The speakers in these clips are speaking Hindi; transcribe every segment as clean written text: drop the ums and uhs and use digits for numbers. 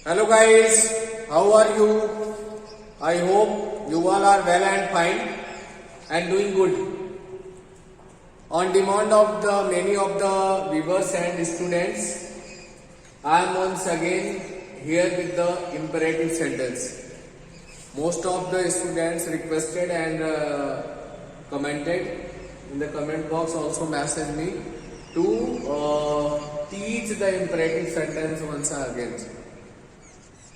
Hello guys, how are you? I hope you all are well and fine and doing good. On demand of the many of the viewers and students, I am once again here with the imperative sentence. Most of the students requested and commented in the comment box, also messaged me to teach the imperative sentence once again.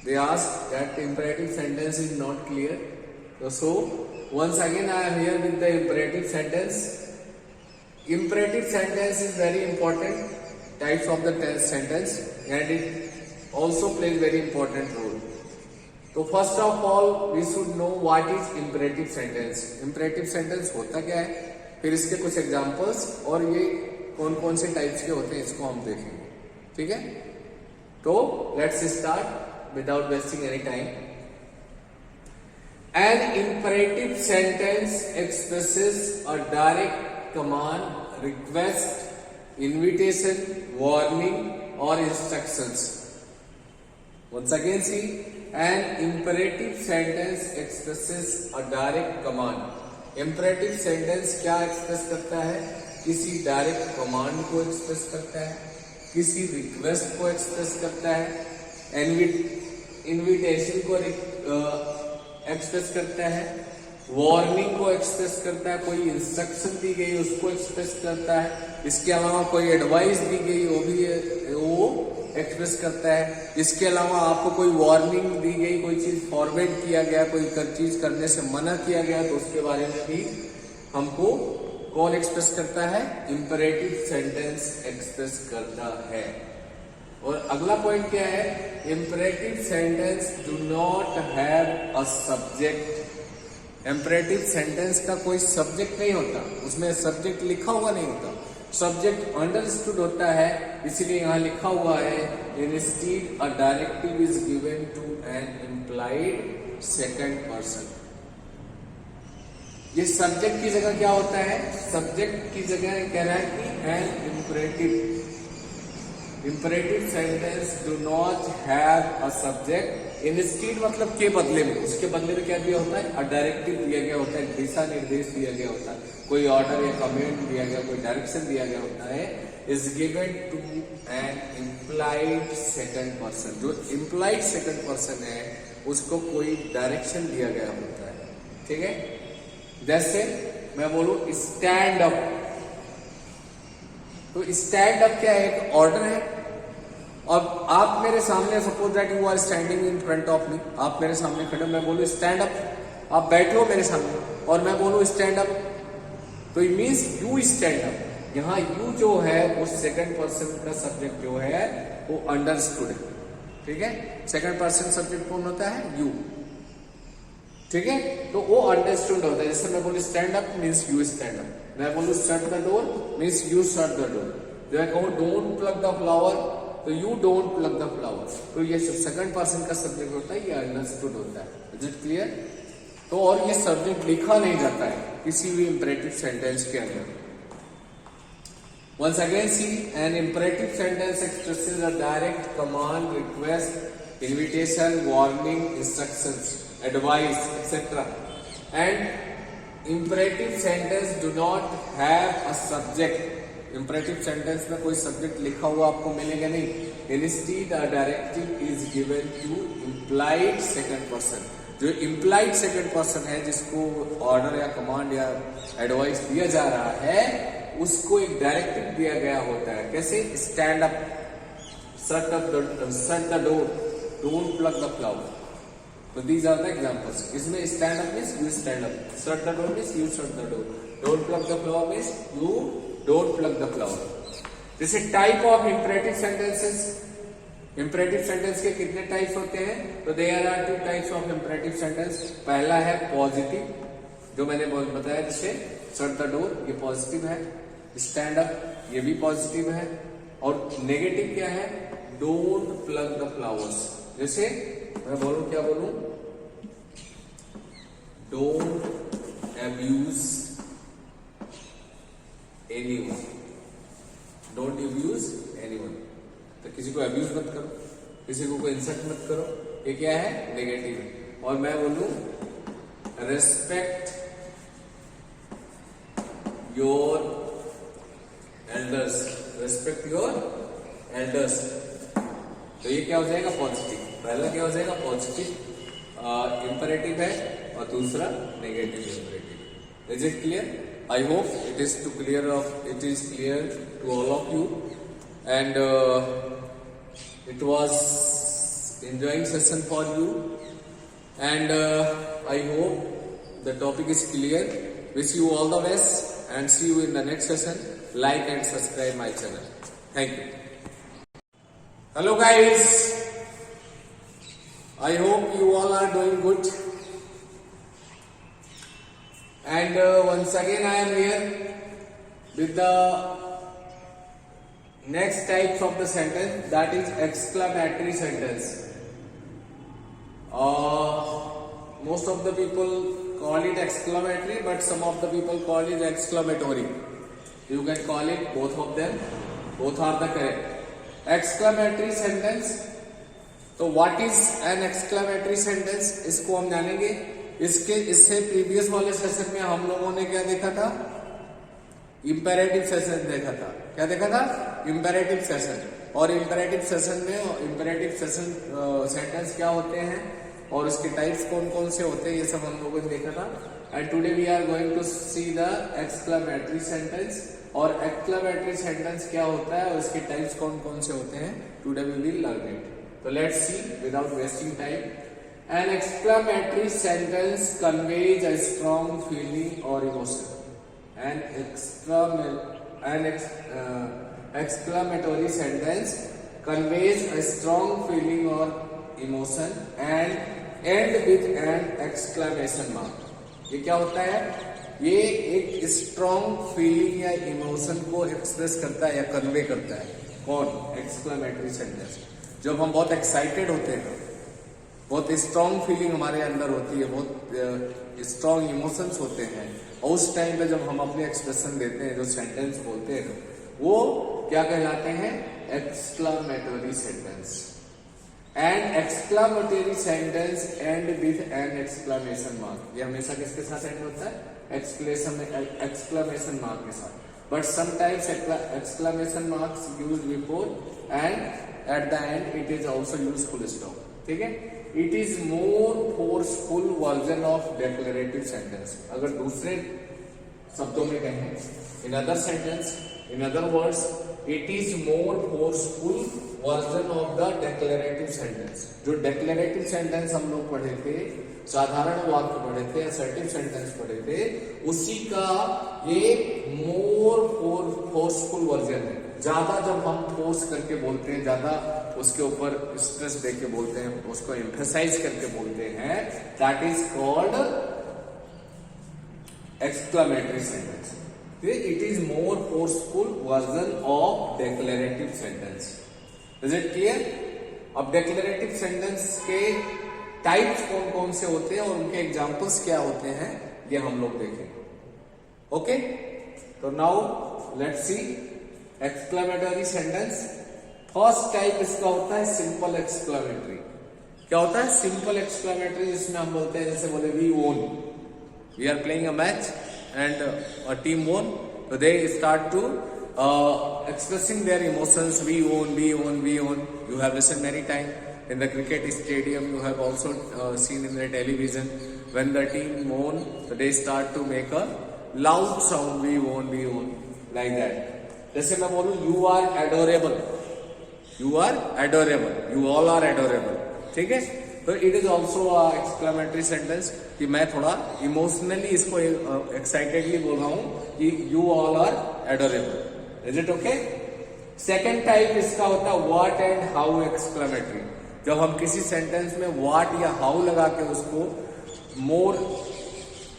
They asked that the imperative sentence is not clear. So once again I am here with the imperative sentence. Imperative sentence is very important types of the sentence and it also plays very important role. So first of all we should know what is imperative sentence. Imperative sentence होता क्या है, फिर इसके कुछ एग्जांपल्स और ये कौन कौन से टाइप्स के होते हैं इसको हम देखेंगे. ठीक है, तो let's start without wasting any time. An imperative sentence expresses a direct command, request, invitation, warning or instructions. Once again see, an imperative sentence expresses a direct command. Imperative sentence क्या express करता है? किसी direct command को express करता है, किसी request को express करता है, इन्विटेशन को एक्सप्रेस करता है, वार्निंग को एक्सप्रेस करता है, कोई इंस्ट्रक्शन दी गई उसको एक्सप्रेस करता है, इसके अलावा कोई एडवाइस दी गई वो एक्सप्रेस करता है, इसके अलावा आपको कोई वार्निंग दी गई, कोई चीज फॉरवर्ड किया गया, कोई चीज करने से मना किया गया तो उसके बारे में भी हमको कौन एक्सप्रेस करता है? इंपरेटिव सेंटेंस एक्सप्रेस करता है. और अगला पॉइंट क्या है? Imperative sentence do not have a subject. Imperative sentence का कोई सब्जेक्ट नहीं होता, उसमें सब्जेक्ट लिखा हुआ नहीं होता, सब्जेक्ट अंडरस्टूड होता है. इसलिए यहां लिखा हुआ है instead a directive is given to an implied second person. ये सब्जेक्ट की जगह क्या होता है? सब्जेक्ट की जगह कह रहा है कि an imperative. Imperative sentence do not have a subject. Instead मतलब के बदले में, उसके बदले में क्या दिया होता है? A directive दिया गया होता है, दिशा निर्देश दिया गया होता है, कोई ऑर्डर या कमेंट दिया गया, कोई डायरेक्शन दिया गया होता है. Is given to an implied second person. जो implied second person है उसको कोई डायरेक्शन दिया गया होता है. ठीक है, जैसे मैं बोलूं स्टैंड अप, तो स्टैंड अप क्या है? एक ऑर्डर है. और आप मेरे सामने, suppose that you are standing in front of me, आप मेरे सामने खड़े, मैं बोलूं स्टैंड अप, आप बैठे हो मेरे सामने और मैं बोलूं स्टैंड अप, तो it means you stand up. यहां यू जो है वो सेकंड पर्सन का सब्जेक्ट जो है वो अंडरस्टूड है. ठीक है, सेकंड पर्सन सब्जेक्ट कौन होता है? यू. ठीक है, तो वो अंडरस्टूड होता है. जैसे मैं बोलूं stand up means you stand up, मैं बोलूं shut the door means you shut the door. जो मैं कहूं डोंट प्लग द फ्लावर तो you don't plug the flower. तो ये सेकंड पर्सन का सब्जेक्ट होता है, ये अंडरस्टूड होता है. Is it clear? तो और ये सब्जेक्ट लिखा नहीं जाता है किसी भी इंपरेटिव सेंटेंस के अंदर. Once again see, an imperative sentence expresses a direct command, request, invitation, warning, instructions, advice etcetera. And imperative sentence do not have a subject. Imperative sentence में कोई सब्जेक्ट लिखा हुआ आपको मिलेगा नहीं. Instead a directive is given to implied second person. जो इम्प्लाइड सेकंड पर्सन है जिसको ऑर्डर या कमांड या एडवाइस दिया जा रहा है उसको एक डायरेक्टिव दिया गया होता है. कैसे? Stand up, shut the door, don't plug the flower. तो दीज आर द एग्जांपल्स. इसमें stand up means you stand up, shut the door means you shut the door, don't plug the flower means you don't plug the flower. जैसे type of imperative sentences. Imperative sentence के कितने टाइप्स होते हैं? तो there are two types of imperative sentence. पहला है पॉजिटिव, जो मैंने बताया, जैसे शट द डोर ये पॉजिटिव है, स्टैंड अप ये भी पॉजिटिव है. और नेगेटिव क्या है? Don't plug the flowers. जैसे मैं बोलूं, क्या बोलूं? Don't abuse anyone. Don't abuse anyone. तो किसी को अब्यूज मत करो. किसी को कोई इंसल्ट मत करो, ये क्या है, नेगेटिव। और मैं बोलूं respect your elders, respect your elders, तो ये क्या हो जाएगा, पॉजिटिव। पहला क्या हो जाएगा, पॉजिटिव इंपरेटिव है, और दूसरा negative imperative. Is it clear? I hope it is clear to all of you, and it was enjoying session for you, and I hope the topic is clear. Wish you all the best and see you in the next session. Like and subscribe my channel. Thank you. Hello guys, I hope you all are doing good, and once again I am here with the next types of the sentence, that is exclamatory sentence. Most of the people call it exclamatory, but some of the people call it exclamatory. You can call it both of them, both are the correct. Exclamatory sentence, तो what is an exclamatory sentence, इसको हम जानेंगे। इससे प्रीवियस वाले सेशन में हम लोगों ने क्या देखा था, इंपेरेटिव सेशन देखा था। क्या देखा था, इंपेरेटिव सेशन। और इंपेरेटिव सेशन में इंपेरेटिव सेशन सेंटेंस क्या होते हैं और उसके टाइप्स कौन कौन से होते हैं, ये सब हम लोगों ने देखा था। And today we are going to see the exclamatory sentence, और एक्सक्लेमेटरी सेंटेंस क्या होता है और उसके टाइप्स कौन कौन से होते हैं, today we will learn it. तो let's see without wasting time. An exclamatory sentence conveys a strong feeling और emotion. An exclamatory sentence conveys a strong feeling or emotion and end with an exclamation mark. ये क्या होता है, ये एक स्ट्रॉन्ग फीलिंग या इमोशन को एक्सप्रेस करता है या कन्वे करता है। कौन, एक्सक्लेमेटरी सेंटेंस। जब हम बहुत एक्साइटेड होते हैं, बहुत स्ट्रॉन्ग फीलिंग हमारे अंदर होती है, बहुत स्ट्रॉन्ग इमोशंस होते हैं, और उस टाइम पे जब हम अपने एक्सप्रेशन देते हैं, जो सेंटेंस बोलते हैं, वो क्या कहलाते हैं, exclamatory sentence. And exclamatory sentence and with an exclamation mark. ये हमेशा किसके साथ एंड होता है, एक्सक्लेमेशन मार्क के साथ। But sometimes exclamation marks use before and at the end it is also use full stop. ठीक है, it is more forceful version of declarative sentence. अगर दूसरे शब्दों में कहें, in other sentence, in other words, it is more forceful version of the declarative sentence. जो डिक्लेरेटिव सेंटेंस हम लोग पढ़े थे, साधारण वाक्य पढ़े थे, असर्टिव सेंटेंस पढ़े थे, उसी का ये मोर फोर्सफुल वर्जन है। ज्यादा जब हम फोर्स करके बोलते हैं, ज्यादा उसके ऊपर स्ट्रेस देके बोलते हैं, उसको एम्फेसाइज करके बोलते हैं, that is called exclamatory sentence. It is more forceful version of declarative sentence. Is it clear? अब डिक्लेरेटिव सेंटेंस के टाइप्स कौन कौन से होते हैं और उनके एग्जांपल्स क्या होते हैं, ये हम लोग देखेंगे। ओके, तो now let's see exclamatory sentence. First type इसका होता है सिंपल एक्सक्लेमेटरी। क्या होता है, सिंपल एक्सक्लेमेटरी, जिसमें हम बोलते हैं, जैसे बोले we won, we are playing a match and a team won, so they start to expressing their emotions. We won, we won, we won. You have listened many times in the cricket stadium. You have also seen in the television when the team won, so they start to make a loud sound. We won, we won, like that. जैसे मैं बोलूं, you are adorable, you are adorable, you all are adorable. ठीक है, तो it is also exclamatory sentence कि मैं थोड़ा इमोशनली इसको एक्साइटेडली बोल रहा हूं कि you all are adorable. Is it okay? Second type इसका होता है व्हाट एंड हाउ एक्सक्लेमेटरी। जब हम किसी सेंटेंस में व्हाट या हाउ लगा के उसको मोर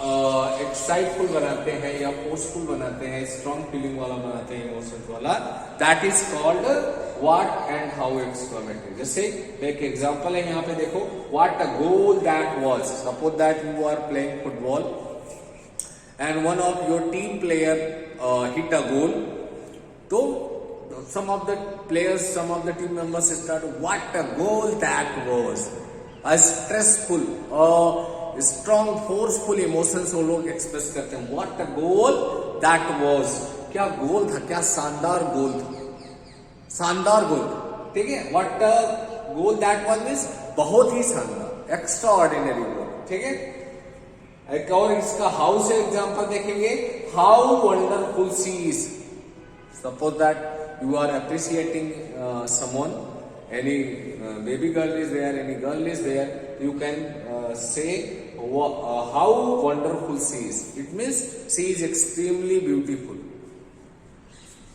एक्साइटफुल बनाते हैं या फोर्सफुल बनाते हैं, स्ट्रॉन्ग फीलिंग वाला बनाते हैं, इमोशंस वाला, that is called what and how exclamatory. जैसे एक एग्जांपल है, यहाँ पे देखो, what a goal that was. Suppose that you are playing football and one of your team player hit a goal, तो some of the players, some of the team members start, what a goal that was. A stressful or strong forceful emotions वो लोग एक्सप्रेस करते हैं. What a goal that was. क्या गोल था, क्या शानदार गोल था, शानदार गोल था. ठीक है. What a goal that was means बहुत ही शानदार, एक्स्ट्रा ऑर्डिनरी गोल. ठीक है. एक और इसका हाउ से एग्जांपल देखेंगे. How wonderful she is. Suppose that you are appreciating someone, any baby girl is there, any girl is there, you can say how wonderful she is. It means she is extremely beautiful.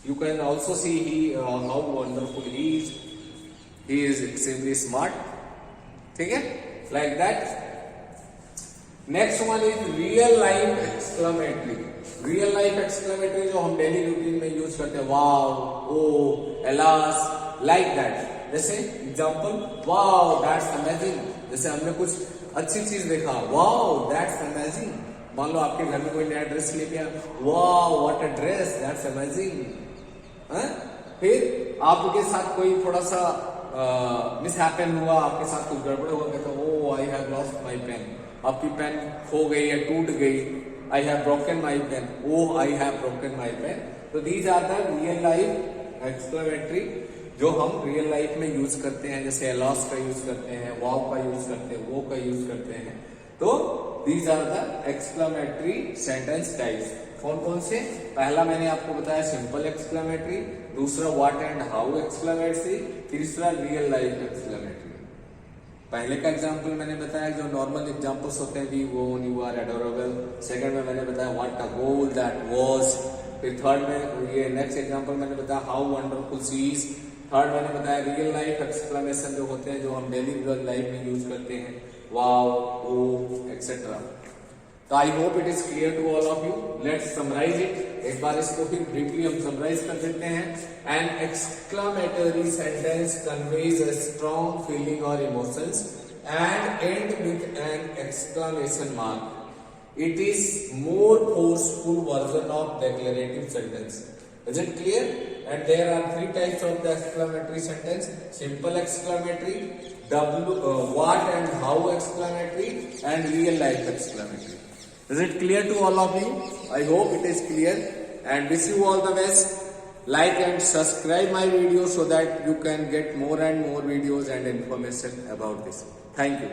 You can also see how wonderful he is. He is extremely smart. ठीक है, like that. Next one is real life exclamatory. Real life exclamatory जो हम डेली रूटीन में यूज करते हैं. वाव, ओ, एलास, लाइक दैट. जैसे एग्जांपल, वाव दैट्स अमेजिंग. जैसे हमने कुछ अच्छी चीज देखा, वाव दैट्स अमेजिंग. मान लो आपके घर में कोई नया ड्रेस लेके आया, wow what a dress, that's amazing. फिर आपके साथ कोई थोड़ा सा मिसहैपन हुआ, आपके साथ कुछ गड़बड़ हुआ, कहते oh I have lost my pen. आपकी पेन खो गई या टूट गई. I have broken my pen. Oh, I have broken my pen. So these are the real life exclamatory जो हम रियल लाइफ में यूज करते हैं. जैसे लॉस का यूज करते हैं, वाव का यूज करते हैं, वो का यूज करते हैं. तो these are the exclamatory sentence types. कौन कौन से? पहला मैंने आपको बताया सिंपल एक्सक्लेमेटरी, दूसरा व्हाट एंड हाउ एक्सक्लेमेटरी, तीसरा रियल लाइफ एक्सक्लेमेटरी. पहले का एग्जाम्पल मैंने बताया जो नॉर्मल एग्जाम्पल्स होते हैं, वी वोन, यू आर एडोरेबल. सेकंड में मैंने बताया what a goal that was. फिर थर्ड में ये नेक्स्ट एग्जाम्पल मैंने बताया how wonderful she is. Third मैंने बताया रियल लाइफ एक्सक्लेमेशन जो होते हैं जो हम डेली लाइफ में यूज करते हैं, वाव, ओ, एक्सेट्रा. तो I hope it is clear to all of you. Let's summarise it. एक बार इसको फिर ब्रीफली हम समराइज कर देते हैं. An exclamatory sentence conveys a strong feeling और emotions and end with an exclamation mark. It is more forceful version of declarative sentence. Is it clear? And there are three types of the exclamatory sentence: simple exclamatory, what and how exclamatory, and real life exclamatory. Is it clear to all of you? I hope it is clear and wish you all the best. Like and subscribe my video so that you can get more and more videos and information about this. Thank you.